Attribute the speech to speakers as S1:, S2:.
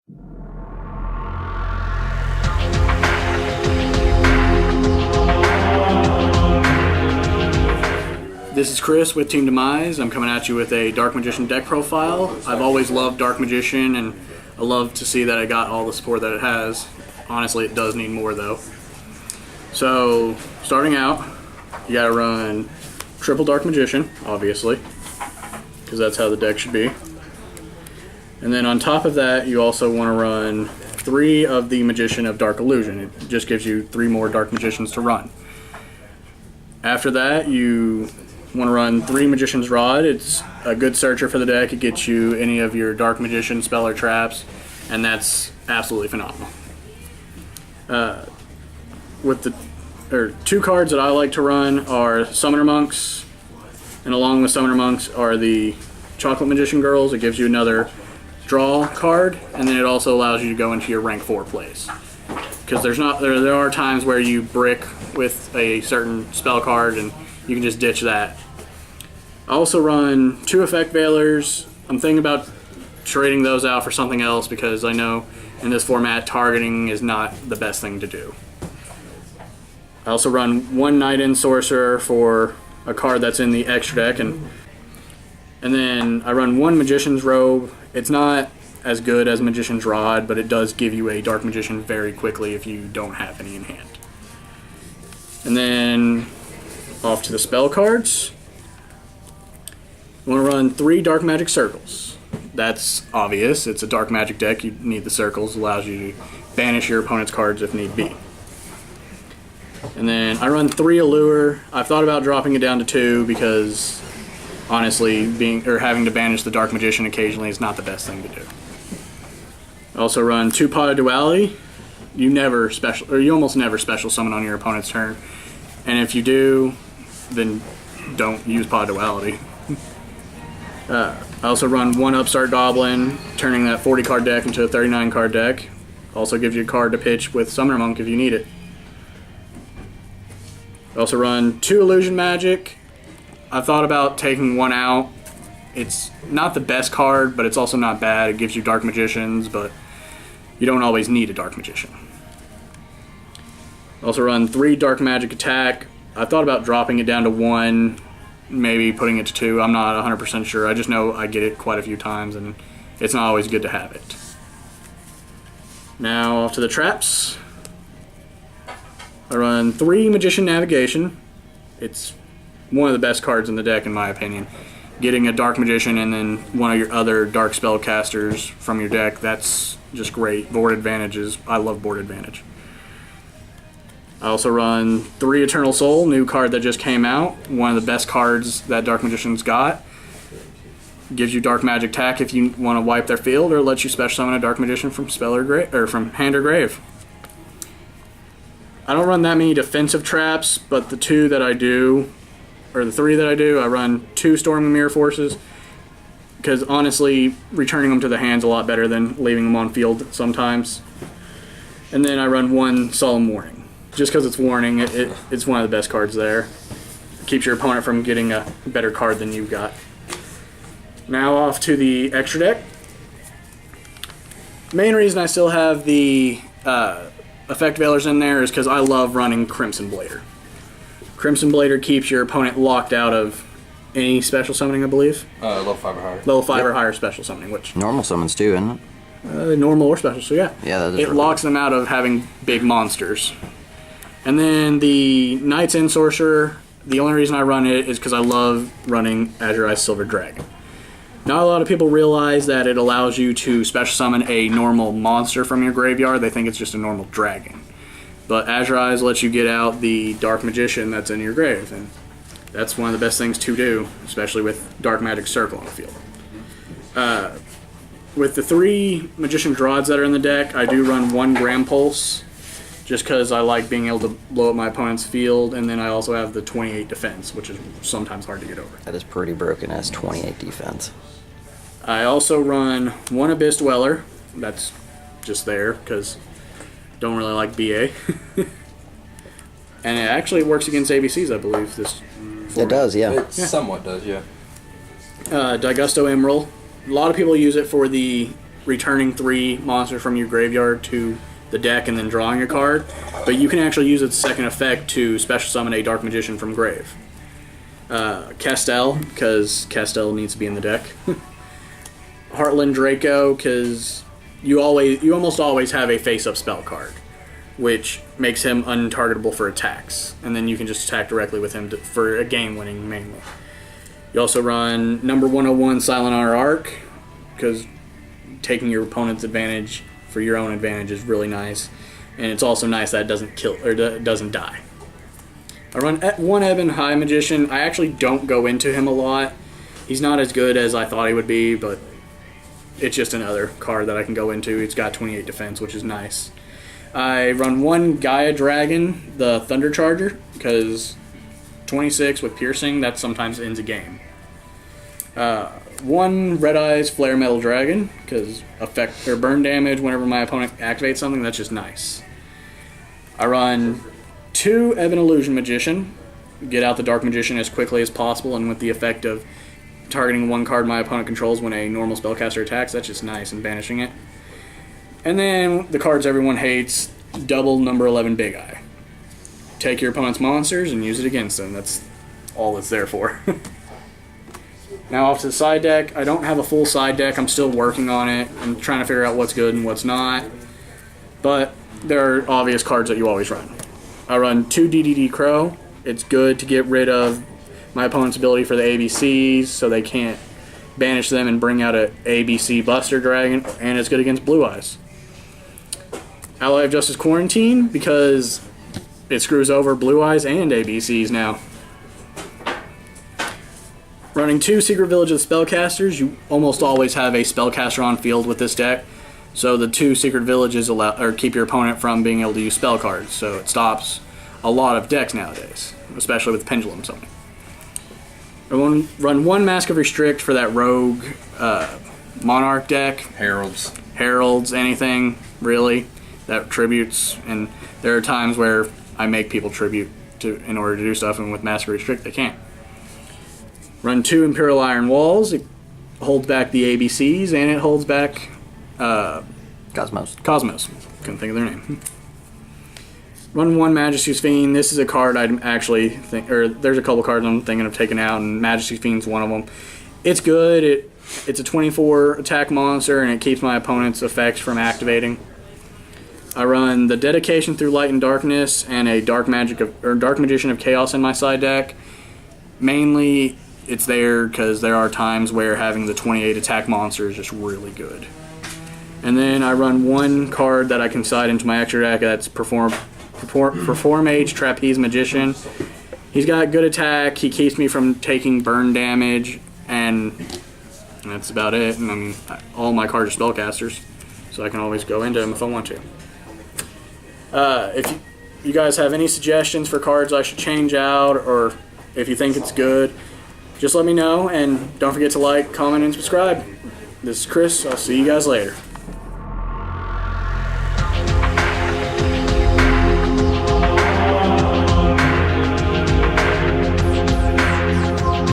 S1: This is Chris with Team Demise. I'm coming at you with a Dark Magician deck profile. I've always loved Dark Magician, and I love to see that I got all the support that it has. Honestly, it does need more though. So, starting out, you gotta run triple Dark Magician, obviously, because that's how the deck should be. And then on top of that, you also want to run 3 of the Magician of Dark Illusion. It just gives you 3 more Dark Magicians to run. After that, you want to run 3 Magician's Rod. It's a good searcher for the deck. It gets you any of your Dark Magician spell or traps, and that's absolutely phenomenal. With the 2 cards that I like to run are Summoner Monks, and along with Summoner Monks are the Chocolate Magician Girls. It gives you another draw card, and then it also allows you to go into your rank 4 plays. Because there are times where you brick with a certain spell card, and you can just ditch that. I also run 2 Effect Veilers. I'm thinking about trading those out for something else because I know in this format targeting is not the best thing to do. I also run 1 Night End Sorcerer for a card that's in the extra deck, and then I run 1 Magician's Robe. It's not as good as Magician's Rod, but it does give you a Dark Magician very quickly if you don't have any in hand. And then off to the spell cards. You want to run 3 Dark Magic Circles. That's obvious. It's a Dark Magic deck. You need the circles. It allows you to banish your opponent's cards if need be. And then I run 3 Allure. I've thought about dropping it down to 2 because honestly, having to banish the Dark Magician occasionally is not the best thing to do. I also run 2 Pot of Duality. You almost never special summon on your opponent's turn. And if you do, then don't use Pot of Duality. I also run 1 Upstart Goblin, turning that 40 card deck into a 39 card deck. Also gives you a card to pitch with Summoner Monk if you need it. I also run 2 Illusion Magic. I've thought about taking 1 out. It's not the best card, but it's also not bad. It gives you Dark Magicians, but you don't always need a Dark Magician. I also run 3 Dark Magic Attack. I thought about dropping it down to 1, maybe putting it to 2. I'm not 100% sure. I just know I get it quite a few times, and it's not always good to have it. Now off to the traps. I run 3 Magician Navigation. It's one of the best cards in the deck in my opinion. Getting a Dark Magician and then one of your other Dark Spellcasters from your deck, that's just great. Board advantages. I love board advantage. I also run 3 Eternal Soul, new card that just came out. One of the best cards that Dark Magician's got. Gives you Dark Magic Attack if you want to wipe their field, or lets you special summon a Dark Magician from from hand or grave. I don't run that many defensive traps, but the 2 that I do, or the 3 that I do, I run 2 Storm Mirror Forces, because honestly, returning them to the hand's a lot better than leaving them on field sometimes. And then I run 1 Solemn Warning. Just because it's warning, it's one of the best cards there. It keeps your opponent from getting a better card than you've got. Now off to the extra deck. Main reason I still have the Effect Veilers in there is because I love running Crimson Blader. Crimson Blader keeps your opponent locked out of any special summoning, I believe.
S2: Level 5 or higher.
S1: Level 5 or higher special summoning, which...
S3: Normal summons too, isn't it?
S1: Normal or special, so yeah.
S3: Yeah, that is
S1: it locks them out of having big monsters. And then the Night's End Sorcerer, the only reason I run it is because I love running Azure Eyes Silver Dragon. Not a lot of people realize that it allows you to special summon a normal monster from your graveyard. They think it's just a normal dragon. But Azure Eyes lets you get out the Dark Magician that's in your grave, and that's one of the best things to do, especially with Dark Magic Circle on the field. With the 3 Magician's Rods that are in the deck, I do run 1 Grand Pulse, just because I like being able to blow up my opponent's field, and then I also have the 28 defense, which is sometimes hard to get over.
S3: That is pretty broken as 28 defense.
S1: I also run 1 Abyss Dweller. That's just there, because don't really like BA. And it actually works against ABCs, I believe.
S3: It does, yeah.
S2: It somewhat does, yeah.
S1: Daigusto Emerald. A lot of people use it for the returning 3 monsters from your graveyard to the deck and then drawing a card, but you can actually use its second effect to special summon a Dark Magician from grave. Castel, because Castel needs to be in the deck. Heartland Draco, because you almost always have a face-up spell card, which makes him untargetable for attacks, and then you can just attack directly with him for a game winning mainly. You also run number 101 Silent Honor Arc, because taking your opponent's advantage for your own advantage is really nice, and it's also nice that it doesn't kill or doesn't die. I run 1 Ebon High Magician. I actually don't go into him a lot. He's not as good as I thought he would be, but it's just another card that I can go into. It's got 28 defense, which is nice. I run 1 Gaia Dragon, the Thunder Charger, because 26 with piercing, that sometimes ends a game. 1 Red Eyes Flare Metal Dragon, because effect or burn damage whenever my opponent activates something. That's just nice. I run 2 Ebon Illusion Magician, get out the Dark Magician as quickly as possible, and with the effect of targeting 1 card my opponent controls when a normal spellcaster attacks. That's just nice, and banishing it. And then the cards everyone hates, double number 11 Big Eye. Take your opponent's monsters and use it against them. That's all it's there for. Now off to the side deck. I don't have a full side deck. I'm still working on it. I'm trying to figure out what's good and what's not. But there are obvious cards that you always run. I run 2 DDD Crow. It's good to get rid of my opponent's ability for the ABCs so they can't banish them and bring out a ABC Buster Dragon, and it's good against Blue Eyes. Ally of Justice Quarantine, because it screws over Blue Eyes and ABCs now. Running 2 Secret Village of Spellcasters, you almost always have a spellcaster on field with this deck, so the 2 Secret Villages keep your opponent from being able to use spell cards, so it stops a lot of decks nowadays, especially with Pendulum Summoning. I run 1 Mask of Restrict for that rogue Monarch deck. Heralds, anything, really, that tributes, and there are times where I make people tribute in order to do stuff, and with Mask of Restrict they can't. Run 2 Imperial Iron Walls. It holds back the ABCs, and it holds back
S3: Cosmos.
S1: Couldn't think of their name. Run 1 Majesty's Fiend. This is a card I'd actually think, or there's a couple cards I'm thinking of taking out, and Majesty's Fiend's one of them. It's good. It's a 24 attack monster, and it keeps my opponent's effects from activating. I run the Dedication Through Light and Darkness and a Dark Magician of Chaos in my side deck. Mainly, it's there because there are times where having the 28 attack monster is just really good. And then I run 1 card that I can side into my extra deck. That's Perform Age Trapeze Magician. He's got good attack. He keeps me from taking burn damage, and that's about it. And I mean, all my cards are spellcasters, so I can always go into them if I want to. If you guys have any suggestions for cards I should change out, or if you think it's good, just let me know, and don't forget to like, comment, and subscribe. This is Chris. I'll see you guys later.